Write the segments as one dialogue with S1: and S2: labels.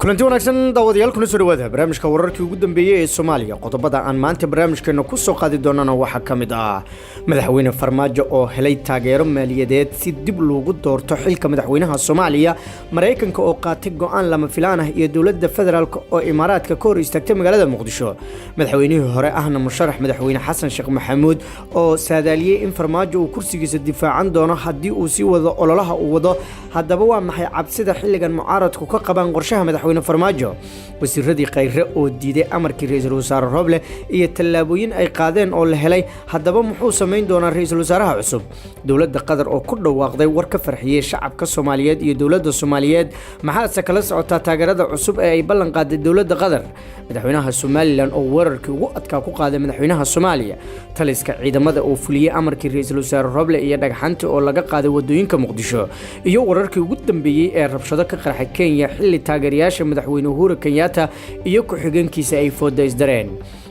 S1: kulanti wanaagsan daawadayaal kuna soo dhawaada barnaamijka wararkii ugu dambeeyay ee Soomaaliya qodobada aan maanta barnaamijkeena ku soo qaadi doonana waxa kamid ah madaxweyne Farmaajo oo helay taageero maaliyadeed si dib loogu doorto xilka madaxweynaha Soomaaliya Mareykanka oo qaatay go'aan lama filaan ah iyo dawladda federaalka oo Imaaraadka ka hor istaagtay magaalada Muqdisho madaxweynihii hore ahna musharax madaxweyne Xasan Sheekh Maxamuud oo saadaaliyay in Farmaajo uu kursigiisa difaacan doono haddii uu sii wado ololaha uu wado haddaba waa maxay cabsida xilligan mucaaradku ka qabaan qorshaha madaxweyne Farmaajo wasiiradii Khayre oo diiday amarkii ra'iisul wasaare Roble iyo tallaabooyin ay qaadeen oo la helay haddaba muxuu sameyn doonaa ra'iisul wasaaraha cusub dawladda Qatar oo ku dhawaaqday war ka farxiyay shacabka Soomaaliyeed iyo dawladda Soomaaliyeed maxaa kala socotaa taageerada cusub ee ay ballan qaaday dawladda Qatar madaxweynaha Somaliland oo wararkii ugu adkaa ku qaaday madaxweynaha Soomaaliya taliska ciidamada oo fuliyay amarkii ra'iisul wasaare Roble iyo dhagxanta oo laga qaaday wadooyinka Muqdisho iyo wararkii ugu dambeeyay ee rabshado ka qarxay Kenya xilli taageerayaasha madaxweyne Uhuru Kenyatta iyo ku-xigeenkiisa ay foodays dareen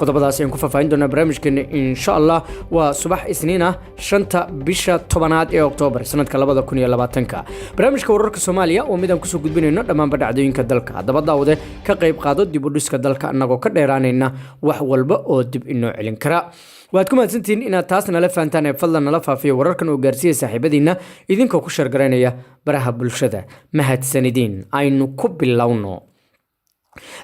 S1: qodobadaas aan ku faahfaahin doonaa barnaamijkeena insha Allah waa subax isniin ah 5 bisha 10aad ee Oktoobar sanadka 2020 barnaamijka wararka Soomaaliya oo midaan ku soo gudbinayno dhammaan dhacdooyinka dalka haddaba daawade ka qayb qaado dib u dhiska dalka anagoo ka dheeraanayna wax walba oo dib inoo celin kara waad ku mahadsantihiin inaad taasna la fahantaan ee fadlan nala faafiyo wararkan oo gaarsiiya saaxiibadiina idinkoo ku shargaraynaya baraha bulshada mahadsanidin aynu ku bilowno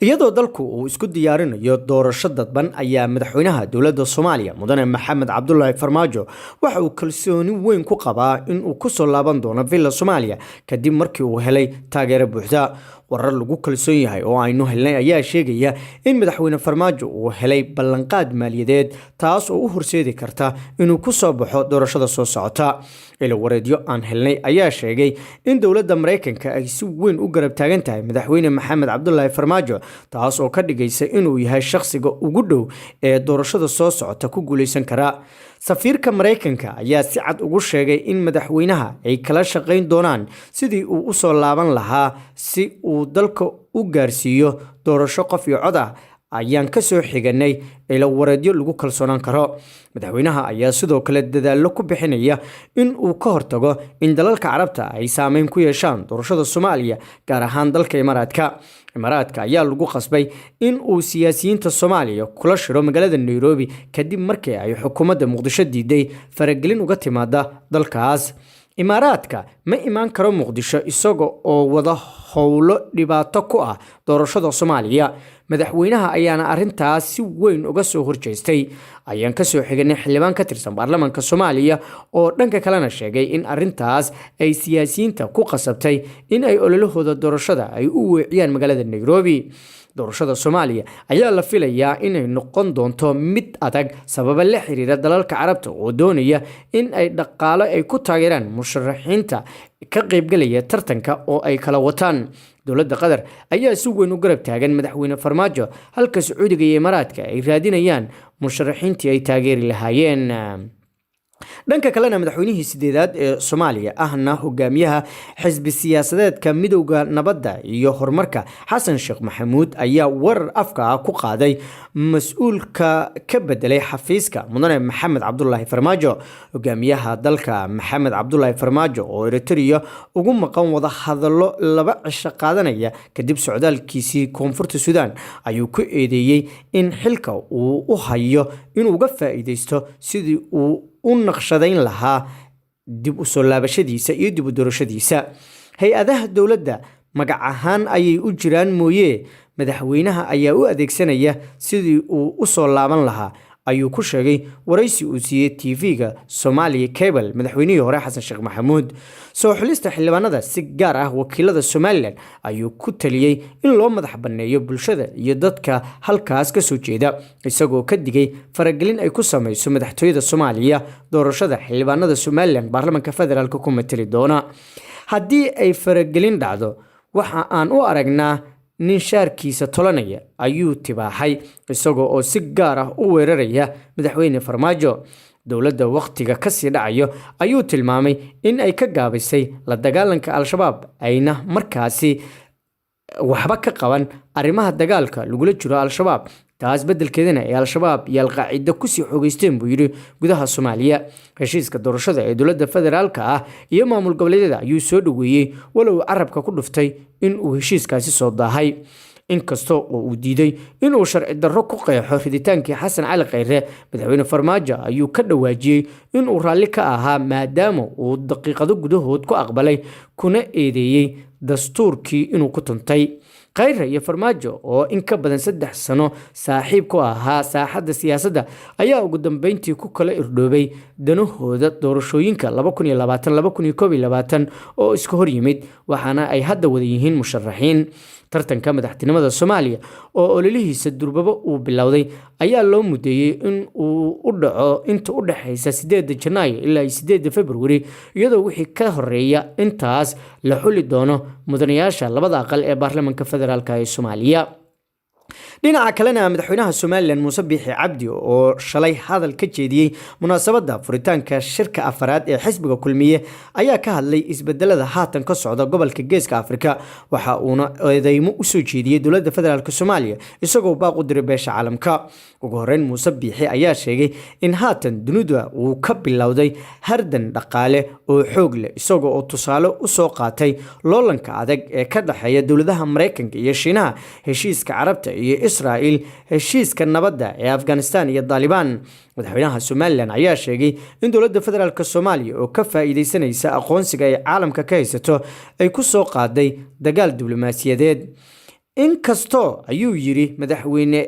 S1: iyadoo dalku uu isku diyaarinayo doorasho dadban ayaa madaxweynaha dawladda Soomaaliya mudane Maxamed Cabdullaahi Farmaajo waxa uu kalsooni weyn ku qabaa in uu ku soo laaban doono villa Soomaaliya kadib markii uu helay taageero buuxda warar lagu kalsoon yahay oo aynu helnay ayaa sheegaya in madaxweyne Farmaajo uu helay ballanqaad maaliyadeed taas oo u horseedi karta inuu ku soo baxo doorashada soo socota ila wareedyo aan helnay ayaa sheegay in dawladda Mareykanka ay si weyn u garab taagan tahay madaxweyne Maxamed Cabdullaahi Farmaajo taas oo ka dhigaysa inuu yahay shakhsiga ugu dhow ee doorashada soo socota ku guuleysan kara safiirka Mareykanka ayaa si cad ugu sheegay in madaxweynaha ay kala shaqeyn doonaan sidii uu u soo laaban lahaa si uu dalka u gaarsiiyo doorasho qof iyo cod ah ayaan ka soo xiganay ila wareedyo lagu kalsoonaan karo madaxweynaha ayaa sidoo kale dadaalo ku bixinaya in uu ka hortago in dalalka Carabta ay saameyn ku yeeshaan doorashada Soomaaliya gaar ahaan dalka Imaaraadka ayaa lagu qasbay in uu siyaasiyiinta Soomaaliya kula shiro magaalada Nairobi kadib markii ay xukuumadda Muqdisho diiday faragelin uga timaada dalkaas Imaaraadka ma imaan karo Muqdisho isagoo oo wada howlo dhibaato ku ah doorashada Soomaaliya madaxweynaha ayaana arintaas si weyn uga soo horjeestay ayaan ka soo xiganay xildhibaan ka tirsan baarlamaanka Soomaaliya oo dhanka kalena sheegay in arintaas ay siyaasiyiinta ku qasabtay in ay ololahooda doorashada ay u weeciyaan magaalada Nairobi doorashada Soomaaliya ayaa la filayaa inay noqon doonto mid adag sabab la xiriira dalalka Carabta oo doonaya in ay dhaqaale ay ku taageeraan musharaxiinta ka qaybgalaya tartanka oo ay kala wataan dawladda Qatar ayaa si weyn u garab taagan madaxweyne Farmaajo halka Sacuudiga iyo Imaaraadka ay raadinayaan musharaxiintii ay taageeri lahaayeen dhanka kalena madaxweynihii sideedaad ee Soomaaliya ahna hogaamiyaha xisbi siyaasadeedka midowga nabadda iyo horumarka Xasan Sheekh Maxamuud ayaa warar afka ku qaaday mas'uulka ka bedelay xafiiska mudane Maxamed Cabdullaahi Farmaajo hogaamiyaha dalka Maxamed Cabdullaahi Farmaajo oo Eritrea ugu maqan wada hadallo laba cisho qaadanaya kadib socdaalkiisii koonfurta Suudaan ayuu ku eedeeyay in xilka uu u hayo inuu uga faa'iideysto sidii uu u naqshadayn lahaa dib u soo laabashadiisa iyo dib u doorashadiisa hay-adaha dawladda magac ahaan ayay u jiraan mooyee madaxweynaha ayaa u adeegsanaya sidii uu u soo laaban lahaa ayuu ku sheegay waraysi uu siiyay TV-ga Somali Cable madaxweynihii hore Xasan Sheekh Maxamuud soo xulista xildhibaanada si gaar ah wakiilada Somaliland ayuu ku taliyay in loo madax banneeyo bulshada iyo dadka halkaas ka soo jeeda isagoo ka digay faragelin ay ku sameeyso madaxtooyada Soomaaliya doorashada xildhibaanada Somaliland baarlamaanka federaalka ku matali doona haddii ay faragelin dhacdo waxa aan u aragnaa nin shaarkiisa tolanaya ayuu tibaaxay isagoo oo si gaar ah u weeraraya madaxweyne Farmaajo dawladda waqtiga ka sii dhacayo ayuu tilmaamay in ay ka gaabisay la dagaalanka al-shabaab ayna markaasi waxba ka qaban arrimaha dagaalka lagula jiro al-shabaab taas beddelkeedana ee al-shabaab iyo al-qaacida kusii xoogeysteen buu yidhi gudaha Soomaaliya. Heshiiska doorashada ee dowladda federaalka ah iyo maamul goboleedyada ayuu soo dhaweeyay walow carabka ku dhuftay in uu heshiiskaasi soo daahay. inkastoo uu diiday inuu sharci darro ku qeexo riditaankii Xasan Cali Khayre, madaxweyne Farmaajo ayuu ka dhawaajiyay inuu raalli ka ahaa maadaama uu daqiiqado gudahood ku aqbalay kuna eedeeyay dastuurkii inuu ku tuntay. Khayre iyo Farmaajo oo in ka badan 3 sano saaxiib ku ahaa saaxadda siyaasadda ayaa ugu dambeyntii ku kala irdhoobay danahooda doorashooyinka 2020-2021 oo iska hor yimid, waxaana ay hadda wada yihiin musharaxiin. tartanka madaxtinimada Soomaaliya oo ololihiisa durbaba uu bilowday ayaa loo mudeeyay in uu u dhaco inta u dhaxaysa 8 Janaayo ilaa 8 February, iyadoo wixii ka horeeya intaas la xuli doono mudanayaasha labada aqal ee baarlamaanka federaalka ee Soomaaliya. dhinaca kalena madaxweynaha Soomaaliland Muuse Biixi Cabdi oo shalay hadal ka jeediyay munaasabadda furitaanka shirka afraad ee xisbiga kulmiye ayaa ka hadlay isbedelada haatan ka socda gobolka Geeska Afrika, waxa uuna eedeymo u soo jeediyay dowladda federaalka Soomaaliya isagoo baaq u diray beesha caalamka. ugu horeyn Muuse Biixi ayaa sheegay in haatan dunida uu ka bilowday hardan dhaqaale oo xoog leh, isagoo oo tusaale u soo qaatay loolanka adag ee ka dhaxeeya dowladaha Mareykanka iyo Shiinaha, heshiiska Carabta iyo Israel, heshiiska nabadda ee Afghanistan iyo Taliban. madaxweynaha Soomaaliland ayaa sheegay in dowladda federaalka Soomaaliya oo ka faa'iideysanaysa aqoonsiga ay caalamka ka haysato ay ku soo qaaday dagaal diblomaasiyadeed. inkastoo ayuu yiri madaxweyne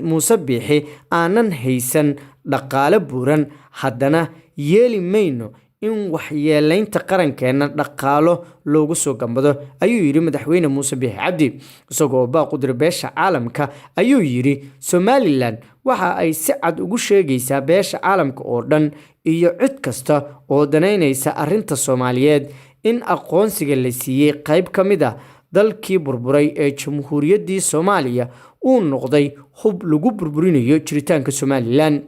S1: Muuse Biixi aanan haysan dhaqaale buuran, haddana yeeli mayno in waxyeeleynta qarankeena dhaqaalo loogu soo gambado, ayuu yiri madaxweyne Muuse Biixi Cabdi. isagoo baaq u diray beesha caalamka ayuu yiri Somaliland waxa ay si cad ugu sheegaysaa beesha caalamka oo dhan iyo cid kasta oo danaynaysa arrinta Soomaaliyeed in aqoonsiga la siiyay qayb ka mid ah dalkii burburay ee Jamhuuriyaddii Soomaaliya uu noqday hub lagu burburinayo jiritaanka Somaliland.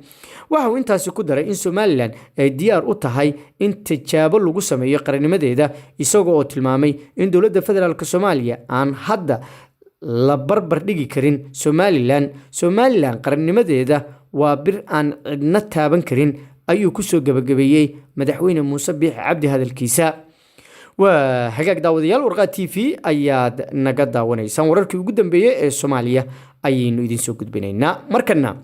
S1: waxa uu intaasi ku daray in Somaliland ay diyaar u tahay in tijaabo lagu sameeyo qarannimadeeda, isagoo oo tilmaamay in dowladda federaalka Soomaaliya aan hadda la barbar dhigi karin Somaliland qarannimadeeda waa bir aan cidna taaban karin, ayuu ku soo gabagabeeyay madaxweyne Muuse Biixi Cabdi hadalkiisa. waa hagaag daawadayaal, Warqaa TV ayaad naga daawanaysaan. wararkii ugu dambeeyay ee Soomaaliya ayaynu idin soo gudbinaynaa. markana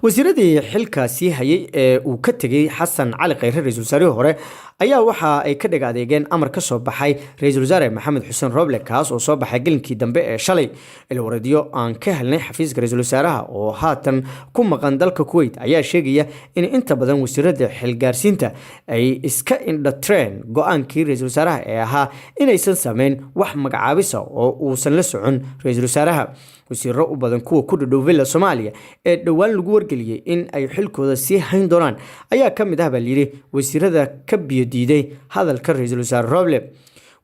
S1: wasiiradii xilkaasi hayay ee uu ka tagay Xasan Cali Khayre ra'iisul wasaarihii hore ayaa waxa ay ka dhig adeegeen amar ka soo baxay ra'iisul wasaare Maxamed Xuseen Roble, kaas oo soo baxay gelinkii dambe ee shalay. ilwareedyo aan ka helnay xafiiska ra'iisul wasaaraha oo haatan ku maqan dalka Kuwait ayaa sheegaya in inta badan wasiirada xilgaarsiinta ay iska indhatreen go'aankii ra'iisul wasaaraha ee ahaa inaysan sameyn wax magacaabisa oo uusan la socon ra'iisul wasaaraha. wasiiro u badan kuwa ku dhadhow Villa Soomaaliya ee dhowaan lagu wargeliyay in ay xilkooda sii hayn doonaan ayaa ka mid ah baa layiri wasiirada ka biyo diiday hadalka ra'iisul wasaare Roble.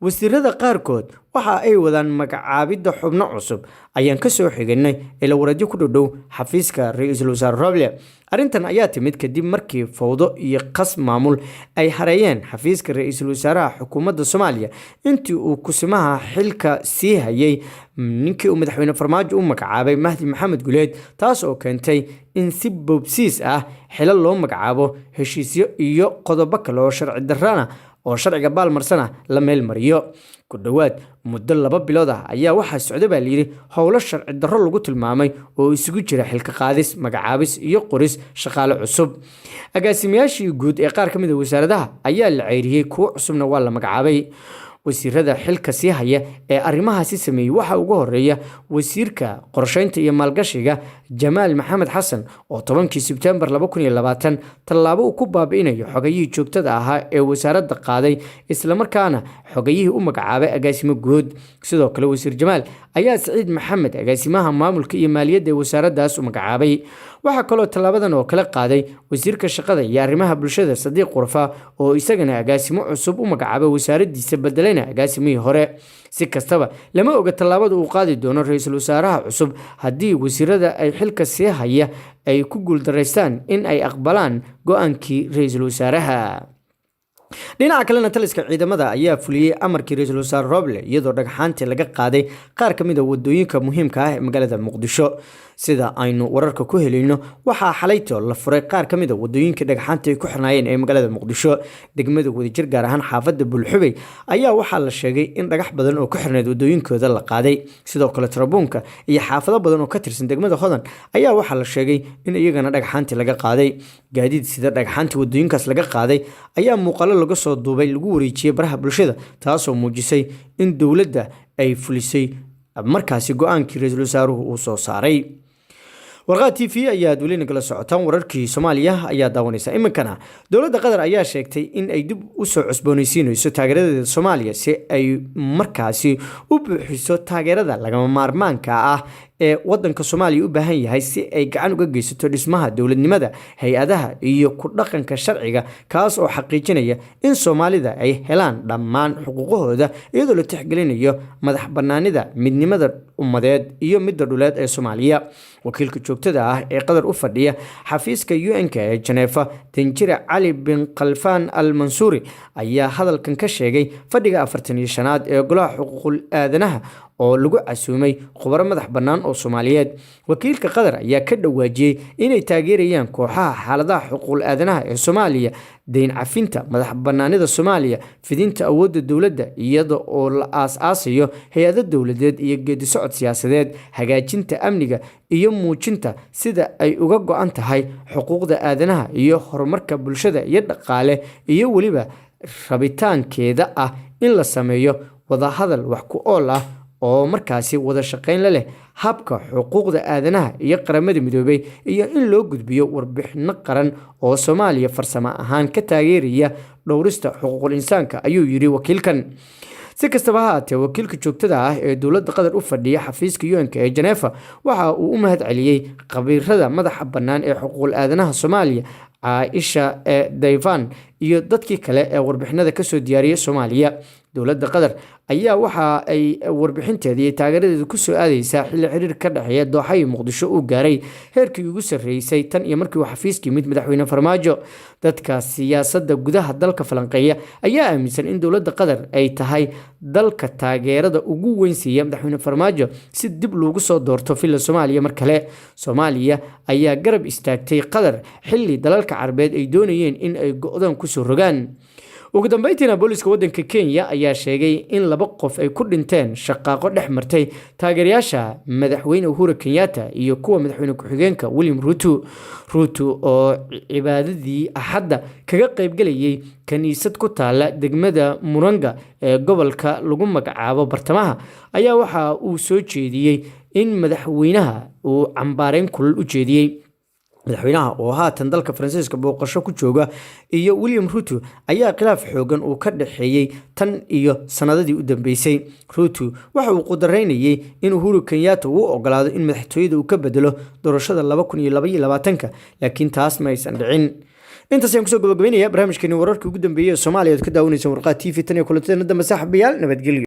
S1: wasiirada qaarkood waxa ay wadaan magacaabida xubno cusub ayaan ka soo xignay ilwareedyo ku dhadhow xafiiska ra'iisul wasaare Roble. arrintan ayaa timid kadib markii fowdo iyo qas maamul ay hareeyeen xafiiska ra'iisul wasaaraha xukuumadda Soomaaliya intii uu kusimaha xilka sii hayay ninkii uu madaxweyne Farmaajo u magacaabay Mahdi Maxamed Guleed, taas oo keentay in si boobsiis ah xilal loo magacaabo, heshiisyo iyo qodobo kale oo sharci darrana oo sharciga baalmarsana la meel mariyo. ku dhawaad muddo 2 bilood ah ayaa waxaa socday baa layiri howlo sharci darro lagu tilmaamay oo isugu jira xilka qaadis, magacaabis iyo qoris shaqaale cusub. agaasimayaashii guud ee qaar ka mid ah wasaaradaha ayaa la ceyriyay, kuwa cusubna waa la magacaabay. wasiirada xilka sii haya ee arrimahaasi sameeyay waxa ugu horeeya wasiirka qorsheynta iyo maalgashiga Jamaal Maxamed Xasan oo 10 Sebtembar 2020 tallaabo uu ku baabi'inayo xogayihii joogtada ahaa ee wasaaradda qaaday, isla markaana xogayihii u magacaabay agaasimo guud. sidoo kale wasiir Jamaal ayaa Saciid Maxamed agaasimaha maamulka iyo maaliyadda ee wasaaraddaas u magacaabay. waxa kaloo tallaabadan oo kala qaaday wasiirka shaqada iyo arrimaha bulshada Sadiiq Qurfa oo isagana agaasimo cusub u magacaabay wasaaraddiisa bedelayna agaasimihii hore. si kastaba lama oga tallaabada uu qaadi doono ra'iisul wasaaraha cusub haddii wasiirada ay xilka sii haya ay ku guuldareystaan in ay aqbalaan go'aankii ra'iisul wasaaraha. dhinaca kalena taliska ciidamada ayaa fuliyey amarkii ra-iisul wasaare Roble iyadoo dhagxaantii laga qaaday qaar ka mid ah wadooyinka muhiimka ah ee magaalada Muqdisho sida aynu wararka ku helayno waxaa xalayto la furay qaar ka mid ah wadooyinka dhagxaanta ay ku xirnaayeen ee magaalada Muqdisho degmada Wadajir gaar ahaan xaafadda Bulxubey ayaa waxaa la sheegay in dhagax badan oo ku xirneed wadooyinkooda la qaaday sidoo kale Tarabuunka iyo xaafado badan oo ka tirsan degmada Hodan ayaa waxaa la sheegay in iyagana dhagxaantii laga qaaday gaadiid sida dhagxaantii wadooyinkaas laga qaaday ayaa muuqaalo laga soo duubay lagu wareejiyay baraha bulshada taasoo muujisay in dowladda ay fulisay markaasi go'aankii ra-iisul wasaaruhu uu soo saaray warqad TV ayaa dawladda kala socotaan wararkii Soomaaliya ayaa daawanaysa iminkana dowladda Qatar ayaa sheegtay in ay dib u soo cusboonaysiinayso taageeradeeda Soomaaliya si ay markaasi u buuxiso taageerada lagama maarmaanka ah ee wadanka Soomaaliya u baahan yahay si ay gacan uga geysato dhismaha dowladnimada hay'adaha iyo ku dhaqanka sharciga kaas oo xaqiijinaya in Soomaalida ay helaan dhammaan xuquuqahooda iyadoo la tixgelinayo madax bannaanida midnimada ummadeed iyo midda dhuleed ee Soomaaliya wakiilka joogtada ah ee Qatar u fadhiya xafiiska UN-ka ee Geneva Tanjira Ali bin Khalfan al-Mansuri ayaa hadalkan ka sheegay fadhiga 45aad ee golaha xuquuqul aadanaha oo lagu casuumay khubaro madax bannaan oo Soomaaliyeed wakiilka Qatar ayaa ka dhawaajiyay inay taageerayaan kooxaha xaaladaha xuquuqul aadanaha ee Soomaaliya deyn cafinta madax bannaanida Soomaaliya fidinta awoodda dowladda iyada oo la aasaasayo hay'ado dowladeed iyo geedi socod siyaasadeed hagaajinta amniga iyo muujinta sida ay uga go'an tahay xuquuqda aadanaha iyo horumarka bulshada iyo dhaqaale iyo waliba rabitaankeeda ah in la sameeyo wada hadal wax ku ool ah oo markaasi wada shaqayn la leh habka xuquuqda aadanaha iyo qaramada midoobay iyo in loo gudbiyo warbixino qaran oo Soomaaliya farsamo ahaan ka taageeraya dhowrista xuquuqul insaanka ayuu yiri wakiilkan si kastaba ha ahaatee wakiilka joogtada ah ee dowladda Qatar u fadhiya xafiiska UN-ka ee Geneva waxa uu u mahad celiyay khabiirada madaxa bannaan ee xuquuqul aadanaha Soomaaliya Aisha Dayvan iyo dadkii kale ee warbixinada ka soo diyaariyay Soomaaliya dowladda Qatar ayaa waxa ay warbixinteedii iyo taageeradeedu ku soo aadaysaa xilli xiriir ka dhaxeeya Dooxa iyo Muqdisho uu gaaray heerkii ugu sarreysay tan iyo markii uu xafiiskii mid madaxweyne Farmaajo dadka siyaasadda gudaha dalka falanqeeya ayaa aaminsan in dowladda Qatar ay tahay dalka taageerada ugu weyn siiya madaxweyne Farmaajo si dib loogu soo doorto filla Soomaaliya mar kale Soomaaliya ayaa garab istaagtay Qatar xilli dalalka Carabeed ay doonayeen in ay go'doon ku soo rogaan ugu dambeyntiina booliska wadanka Kenya ayaa sheegay in 2 qof ay ku dhinteen shaqaaqo dhex martay taageerayaasha madaxweyne Uhuru Kenyatta iyo kuwa madaxweyne ku-xigeenka William Ruto oo cibaadadii Axadda kaga qayb galayay kaniisad ku taala degmada Muranga ee gobolka lagu magacaabo Bartamaha ayaa waxa uu soo jeediyay in madaxweynaha uu cambaareyn kulul u jeediyay madaxweynaha oo haatan dalka Faransiiska booqasho ku jooga iyo William Ruto ayaa khilaaf xoogan uu ka dhaxeeyay tan iyo sanadadii u dambeysay Ruto waxa uu qudareynayay in Uhuru Kenyatta uu ogolaado in madaxtooyada uu ka bedelo doorashada 2022 laakiin taas ma aysan dhicin intaas ayaan kusoo gabagabeynaya barnaamijkeeni wararkii ugu dambeeyay ee Soomaaliya ka daawanaysan warqad TV tan iyo kulanteena dambe saaxiibayaal nabadgelyo